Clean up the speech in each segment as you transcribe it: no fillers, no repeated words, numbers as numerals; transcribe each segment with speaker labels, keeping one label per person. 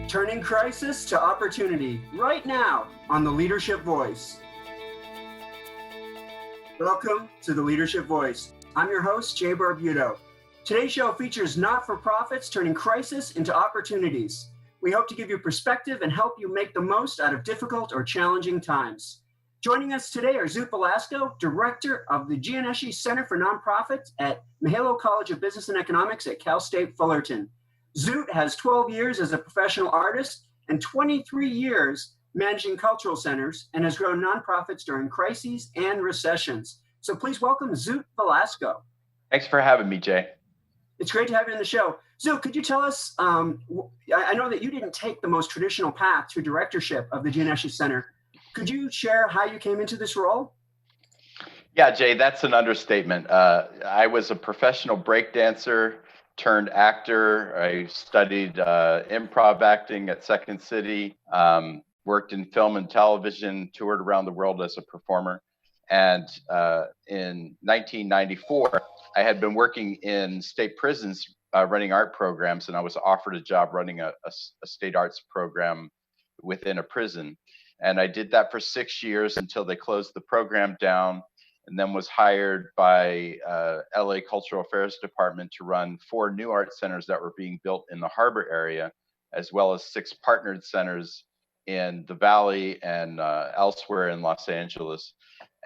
Speaker 1: Turning crisis to opportunity right now on the Leadership Voice. Welcome to the Leadership Voice. I'm your host, Jay Barbuto. Today's show features not-for-profits turning crisis into opportunities. We hope to give you perspective and help you make the most out of difficult or challenging times. Joining us today are Zoot Velasco, Director of the Gianneschi Center for Nonprofits at Mahalo College of Business and Economics at Cal State Fullerton. Zoot has 12 years as a professional artist and 23 years managing cultural centers and has grown nonprofits during crises and recessions. So please welcome Zoot Velasco.
Speaker 2: Thanks for having me, Jay.
Speaker 1: It's great to have you on the show. Zoot, could you tell us, I know that you didn't take the most traditional path to directorship of the Gianneschi Center. Could you share how you came into this role?
Speaker 2: Yeah, Jay, that's an understatement. I was a professional breakdancer turned actor. I studied improv acting at Second City, worked in film and television, toured around the world as a performer. And in 1994, I had been working in state prisons running art programs, and I was offered a job running a state arts program within a prison. And I did that for 6 years until they closed the program down, and then was hired by LA Cultural Affairs Department to run 4 new art centers that were being built in the harbor area, as well as 6 partnered centers in the Valley and elsewhere in Los Angeles.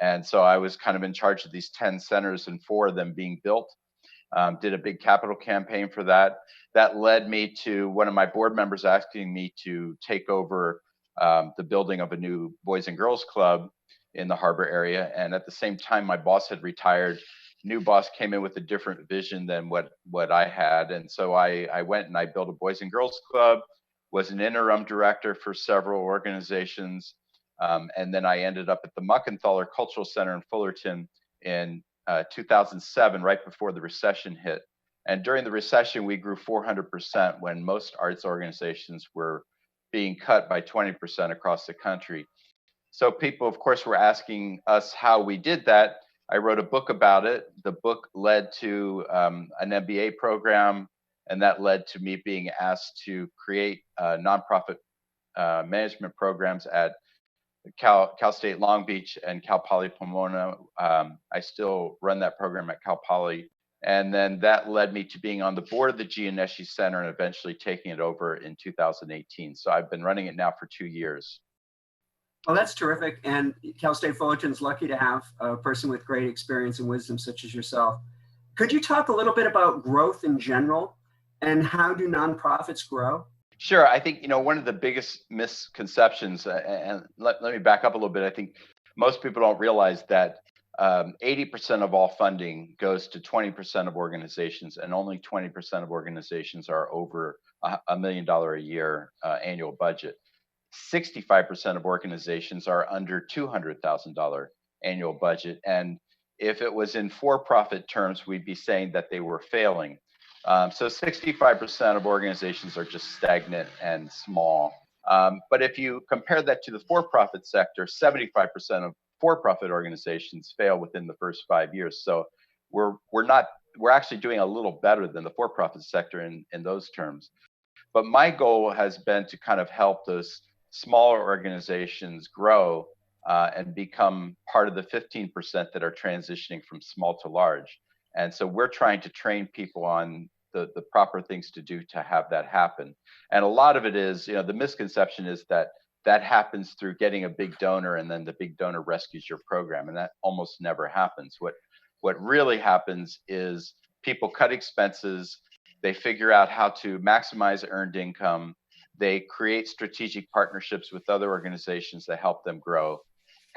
Speaker 2: And so I was kind of in charge of these 10 centers and 4 of them being built. Did a big capital campaign for that. That led me to one of my board members asking me to take over the building of a new Boys and Girls Club in the harbor area. And at the same time, my boss had retired. New boss came in with a different vision than what I had. And so I went and I built a Boys and Girls Club, was an interim director for several organizations. And then I ended up at the Muckenthaler Cultural Center in Fullerton in 2007, right before the recession hit. And during the recession, we grew 400% when most arts organizations were being cut by 20% across the country. So people, of course, were asking us how we did that. I wrote a book about it. The book led to an MBA program, and that led to me being asked to create nonprofit management programs at Cal State Long Beach and Cal Poly Pomona. I still run that program at Cal Poly. And then that led me to being on the board of the Gianneschi Center and eventually taking it over in 2018. So I've been running it now for 2 years.
Speaker 1: Well, that's terrific. And Cal State Fullerton's lucky to have a person with great experience and wisdom such as yourself. Could you talk a little bit about growth in general and how do nonprofits grow?
Speaker 2: Sure. I think, one of the biggest misconceptions, and let me back up a little bit. I think most people don't realize that 80% of all funding goes to 20% of organizations, and only 20% of organizations are over $1 million a year annual budget. 65% of organizations are under $200,000 annual budget. And if it was in for-profit terms, we'd be saying that they were failing. So 65% of organizations are just stagnant and small. But if you compare that to the for-profit sector, 75% of for-profit organizations fail within the first 5 years. So we're actually doing a little better than the for-profit sector in those terms. But my goal has been to kind of help those smaller organizations grow and become part of the 15% that are transitioning from small to large. And so we're trying to train people on the proper things to do to have that happen. And a lot of it is, the misconception is that happens through getting a big donor and then the big donor rescues your program. And that almost never happens. What really happens is people cut expenses, they figure out how to maximize earned income, they create strategic partnerships with other organizations that help them grow,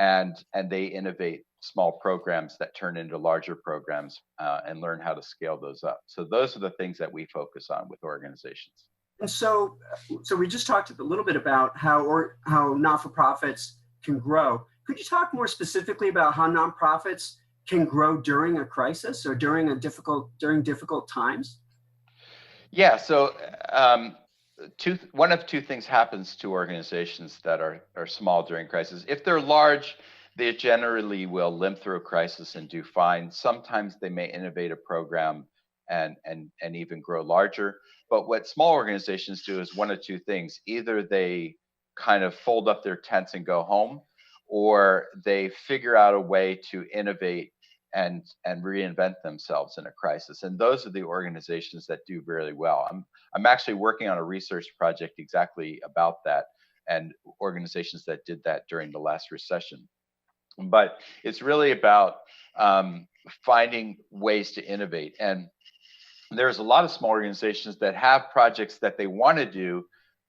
Speaker 2: and they innovate small programs that turn into larger programs and learn how to scale those up. So those are the things that we focus on with organizations.
Speaker 1: And so we just talked a little bit about how not-for-profits can grow. Could you talk more specifically about how nonprofits can grow during a crisis or during difficult times?
Speaker 2: Yeah. So one of two things happens to organizations that are small during crisis. If they're large, they generally will limp through a crisis and do fine. Sometimes they may innovate a program and even grow larger. But what small organizations do is one of two things. Either they kind of fold up their tents and go home, or they figure out a way to innovate and reinvent themselves in a crisis. And those are the organizations that do really well. I'm actually working on a research project exactly about that, and organizations that did that during the last recession. But it's really about finding ways to innovate. And there's a lot of small organizations that have projects that they want to do,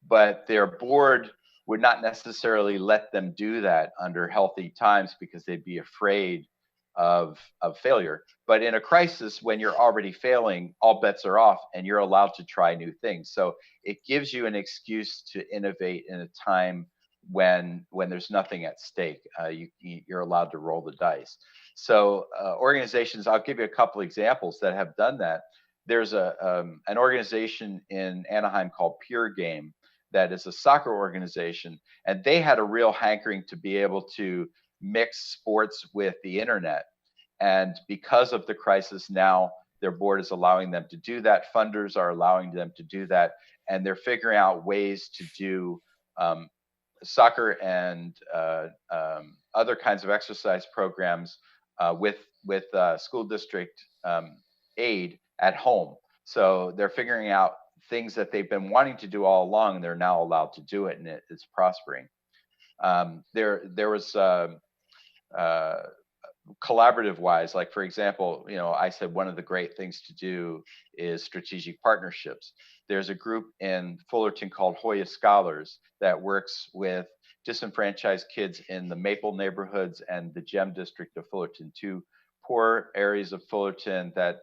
Speaker 2: but their board would not necessarily let them do that under healthy times because they'd be afraid of failure. But in a crisis, when you're already failing, all bets are off and you're allowed to try new things. So it gives you an excuse to innovate in a time when there's nothing at stake. You're allowed to roll the dice. So organizations, I'll give you a couple examples that have done that. There's an organization in Anaheim called Pure Game that is a soccer organization, and they had a real hankering to be able to mix sports with the internet. And because of the crisis now, their board is allowing them to do that. Funders are allowing them to do that. And they're figuring out ways to do soccer and other kinds of exercise programs with school district aid at home. So they're figuring out things that they've been wanting to do all along, and they're now allowed to do it, and it's prospering. There was collaborative wise, like for example, I said one of the great things to do is strategic partnerships. There's a group in Fullerton called Hoya Scholars that works with disenfranchised kids in the Maple neighborhoods and the Gem district of Fullerton, two poor areas of Fullerton that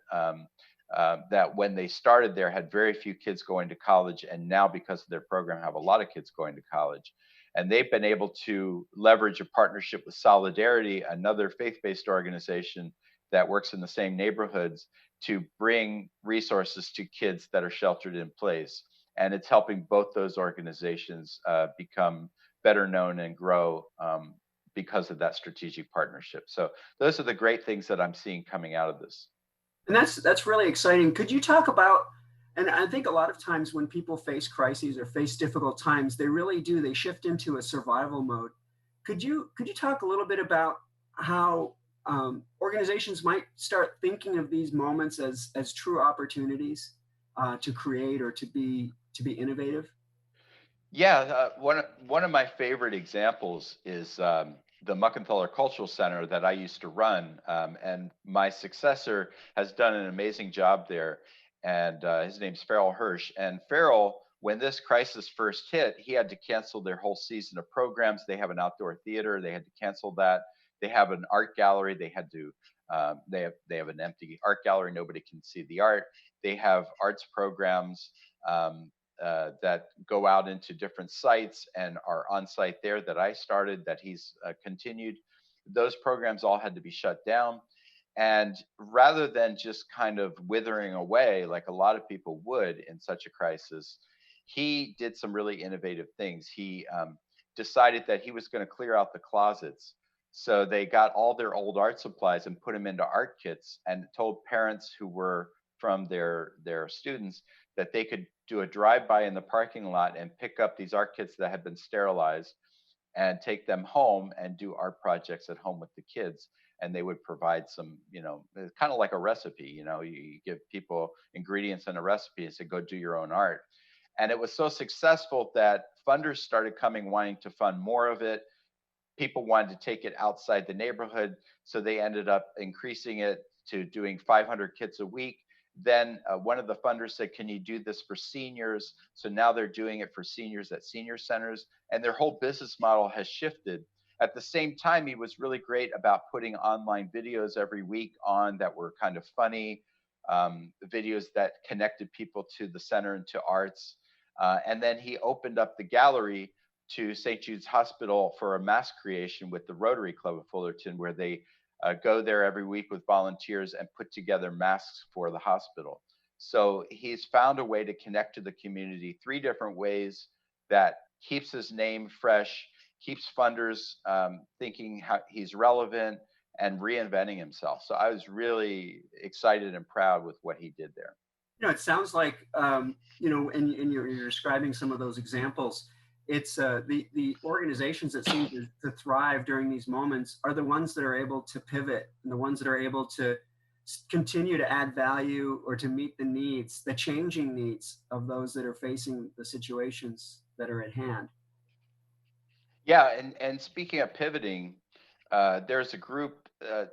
Speaker 2: when they started there had very few kids going to college, and now because of their program have a lot of kids going to college. And they've been able to leverage a partnership with Solidarity, another faith-based organization that works in the same neighborhoods, to bring resources to kids that are sheltered in place. And it's helping both those organizations become better known and grow because of that strategic partnership. So those are the great things that I'm seeing coming out of this.
Speaker 1: And that's really exciting. Could you talk about, and I think a lot of times when people face crises or face difficult times, they shift into a survival mode. Could you talk a little bit about how organizations might start thinking of these moments as true opportunities to create or to be innovative?
Speaker 2: Yeah, one of my favorite examples is the Muckenthaler Cultural Center that I used to run, and my successor has done an amazing job there. And his name's Farrell Hirsch. And Farrell, when this crisis first hit, he had to cancel their whole season of programs. They have an outdoor theater; they had to cancel that. They have an art gallery; they had to. They have an empty art gallery; nobody can see the art. They have arts programs. That go out into different sites and are on site there that I started, that he's continued. Those programs all had to be shut down. And rather than just kind of withering away like a lot of people would in such a crisis, he did some really innovative things. He decided that he was going to clear out the closets. So they got all their old art supplies and put them into art kits, and told parents who were from their students that they could do a drive-by in the parking lot and pick up these art kits that had been sterilized and take them home and do art projects at home with the kids. And they would provide some, kind of like a recipe, you give people ingredients and a recipe and say, go do your own art. And it was so successful that funders started coming wanting to fund more of it. People wanted to take it outside the neighborhood. So they ended up increasing it to doing 500 kits a week. Then one of the funders said, can you do this for seniors? So now they're doing it for seniors at senior centers, and their whole business model has shifted. At the same time, he was really great about putting online videos every week on that were kind of funny, videos that connected people to the center and to arts. And then he opened up the gallery to St. Jude's Hospital for a mask creation with the Rotary Club of Fullerton, where they go there every week with volunteers and put together masks for the hospital. So he's found a way to connect to the community 3 different ways that keeps his name fresh, keeps funders thinking how he's relevant, and reinventing himself. So I was really excited and proud with what he did there.
Speaker 1: It sounds like, and you're describing some of those examples. It's the organizations that seem to thrive during these moments are the ones that are able to pivot, and the ones that are able to continue to add value or to meet the needs, the changing needs of those that are facing the situations that are at hand.
Speaker 2: Yeah, and speaking of pivoting, there's a group.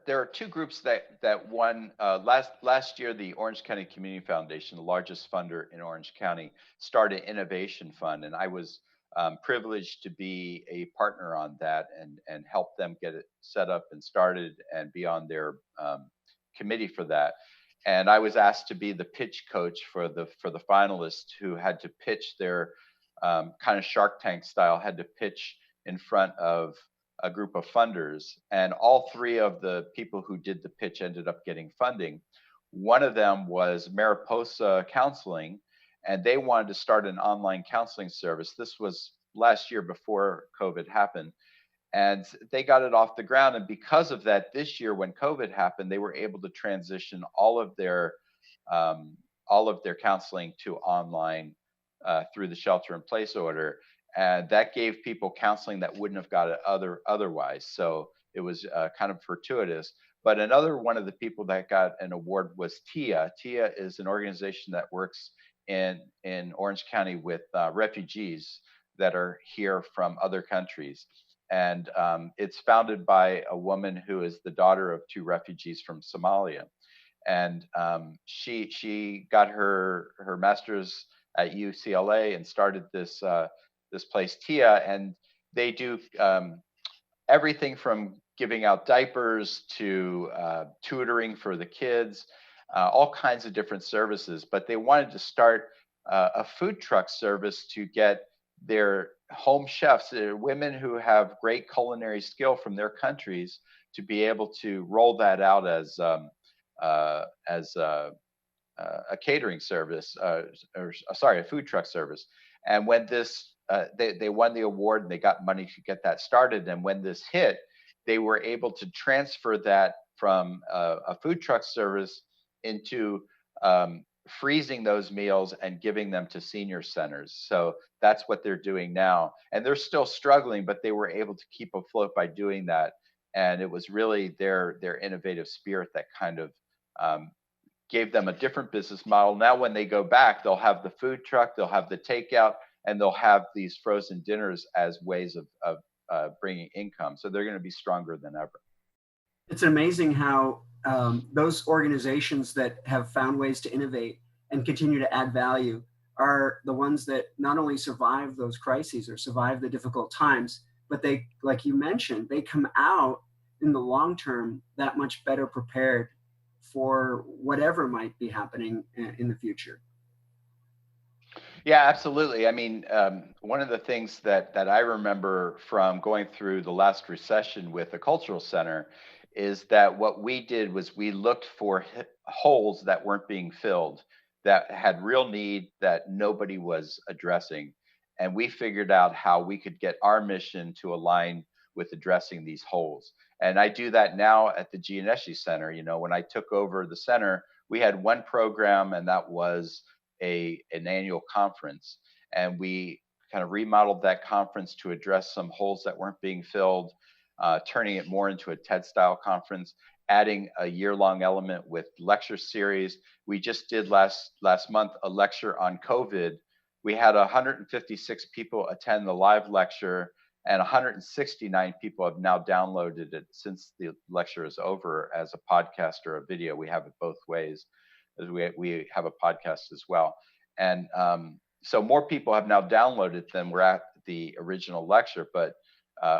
Speaker 2: There are two groups that won last year. The Orange County Community Foundation, the largest funder in Orange County, started Innovation Fund, and I was privileged to be a partner on that and help them get it set up and started and be on their committee for that. And I was asked to be the pitch coach for the finalists who had to pitch their kind of Shark Tank style, had to pitch in front of a group of funders, and all three of the people who did the pitch ended up getting funding. One of them was Mariposa Counseling, and they wanted to start an online counseling service. This was last year before COVID happened, and they got it off the ground. And because of that, this year when COVID happened, they were able to transition all of their counseling to online through the shelter-in-place order. And that gave people counseling that wouldn't have got it otherwise. So it was kind of fortuitous. But another one of the people that got an award was TIA. TIA is an organization that works in Orange County with refugees that are here from other countries. And it's founded by a woman who is the daughter of two refugees from Somalia. And she got her master's at UCLA and started this place, TIA, and they do everything from giving out diapers to tutoring for the kids, all kinds of different services. But they wanted to start a food truck service to get their home chefs, women who have great culinary skill from their countries, to be able to roll that out as a catering service, a food truck service. And when this they won the award and they got money to get that started. And when this hit, they were able to transfer that from a food truck service into freezing those meals and giving them to senior centers. So that's what they're doing now. And they're still struggling, but they were able to keep afloat by doing that. And it was really their innovative spirit that kind of gave them a different business model. Now, when they go back, they'll have the food truck, they'll have the takeout, and they'll have these frozen dinners as ways of bringing income. So they're going to be stronger than ever.
Speaker 1: It's amazing how those organizations that have found ways to innovate and continue to add value are the ones that not only survive those crises or survive the difficult times, but they, like you mentioned, they come out in the long term that much better prepared for whatever might be happening in the future.
Speaker 2: Yeah, absolutely. I mean, one of the things that I remember from going through the last recession with the Cultural Center is that what we did was we looked for holes that weren't being filled, that had real need that nobody was addressing. And we figured out how we could get our mission to align with addressing these holes. And I do that now at the Gianneschi Center. You know, when I took over the center, we had one program, and that was an annual conference. And we kind of remodeled that conference to address some holes that weren't being filled, turning it more into a TED-style conference, adding a year-long element with lecture series. We just did last month a lecture on COVID. We had 156 people attend the live lecture, and 169 people have now downloaded it since the lecture is over as a podcast or a video. We have it both ways, as we have a podcast as well. And so more people have now downloaded than were at the original lecture, but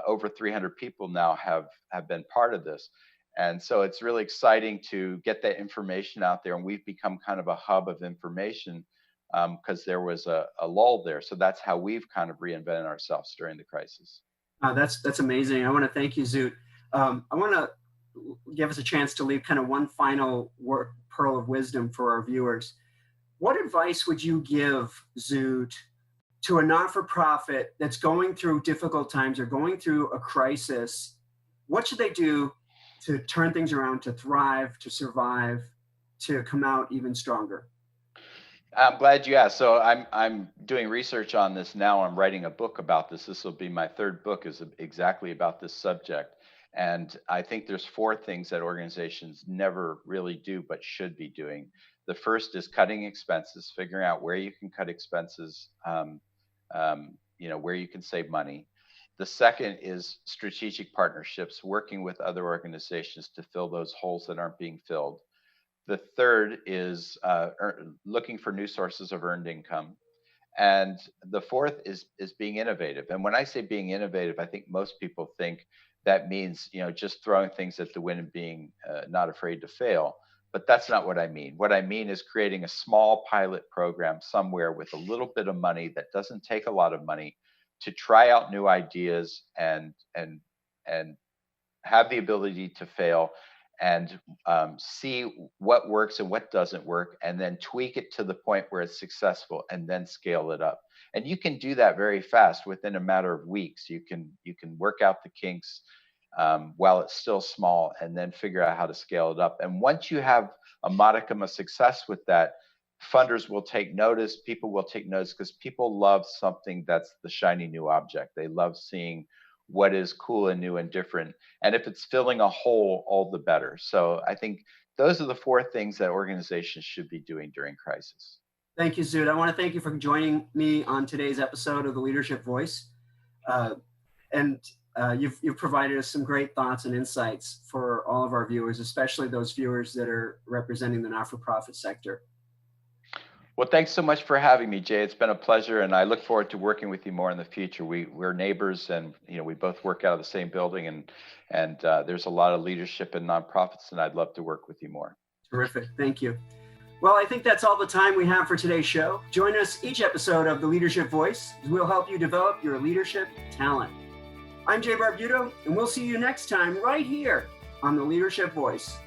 Speaker 2: over 300 people now have been part of this. And so it's really exciting to get that information out there. And we've become kind of a hub of information because there was a lull there. So that's how we've kind of reinvented ourselves during the crisis.
Speaker 1: That's amazing. I want to thank you, Zoot. I want to give us a chance to leave kind of one final pearl of wisdom for our viewers. What advice would you give, Zoot, to a not-for-profit that's going through difficult times or going through a crisis? What should they do to turn things around, to thrive, to survive, to come out even stronger?
Speaker 2: I'm glad you asked. So I'm doing research on this now. I'm writing a book about this. This will be my third book, is exactly about this subject. And I think there's four things that organizations never really do but should be doing. The first is cutting expenses, figuring out where you can cut expenses, where you can save money. The second is strategic partnerships, working with other organizations to fill those holes that aren't being filled. The third is looking for new sources of earned income. And the fourth is being innovative. And when I say being innovative, I think most people think that means, just throwing things at the wind and being not afraid to fail. But that's not what I mean. What I mean is creating a small pilot program somewhere with a little bit of money that doesn't take a lot of money to try out new ideas and have the ability to fail and see what works and what doesn't work, and then tweak it to the point where it's successful, and then scale it up. And you can do that very fast within a matter of weeks. You can work out the kinks while it's still small, and then figure out how to scale it up. And once you have a modicum of success with that, funders will take notice. People will take notice, because people love something that's the shiny new object. They love seeing what is cool and new and different. And if it's filling a hole, all the better. So I think those are the four things that organizations should be doing during crisis.
Speaker 1: Thank you, Zoot. I want to thank you for joining me on today's episode of the Leadership Voice. You've provided us some great thoughts and insights for all of our viewers, especially those viewers that are representing the not-for-profit sector.
Speaker 2: Well, thanks so much for having me, Jay. It's been a pleasure, and I look forward to working with you more in the future. We're neighbors, and we both work out of the same building, and there's a lot of leadership in nonprofits, and I'd love to work with you more.
Speaker 1: Terrific. Thank you. Well, I think that's all the time we have for today's show. Join us each episode of The Leadership Voice, as we'll help you develop your leadership talent. I'm Jay Barbuto, and we'll see you next time right here on The Leadership Voice.